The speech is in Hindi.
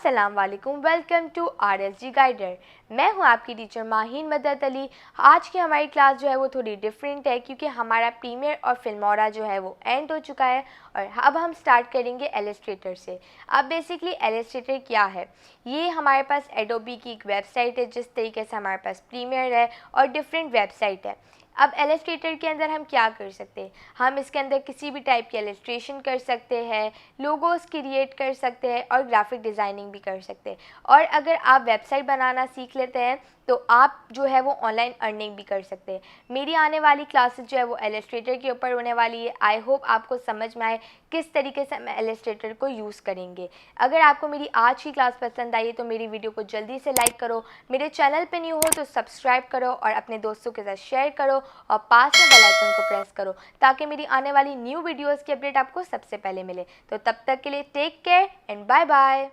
अस्सलाम वालेकुम। Welcome to RSG guider. मैं हूं आपकी टीचर माहीन मदद अली। आज की हमारी क्लास जो है वो थोड़ी डिफरेंट है क्योंकि हमारा प्रीमियर और फिल्मोरा जो है वो एंड हो चुका है और अब हम स्टार्ट करेंगे इलस्ट्रेटर से। अब बेसिकली इलस्ट्रेटर क्या है, ये हमारे पास एडोबी की एक वेबसाइट है जिस तरीके से हमारे पास प्रीमियर है और डिफरेंट वेबसाइट है। अब इलस्ट्रेटर के अंदर हम क्या कर सकते हैं, हम इसके अंदर किसी भी टाइप की इलस्ट्रेशन कर सकते हैं, लोगोस क्रिएट कर सकते हैं और ग्राफिक डिज़ाइनिंग भी कर सकते हैं। और अगर आप वेबसाइट बनाना सीख लेते हैं तो आप जो है वो ऑनलाइन अर्निंग भी कर सकते हैं। मेरी आने वाली क्लासेस जो है वो इलस्ट्रेटर के ऊपर होने वाली है। आई होप आपको समझ में आए किस तरीके से हम इलस्ट्रेटर को यूज़ करेंगे। अगर आपको मेरी आज की क्लास पसंद आई है तो मेरी वीडियो को जल्दी से लाइक करो, मेरे चैनल पे न्यू हो तो सब्सक्राइब करो और अपने दोस्तों के साथ शेयर करो और पास में बेल आइकन को प्रेस करो ताकि मेरी आने वाली न्यू वीडियोज़ की अपडेट आपको सबसे पहले मिले। तो तब तक के लिए take care and bye bye.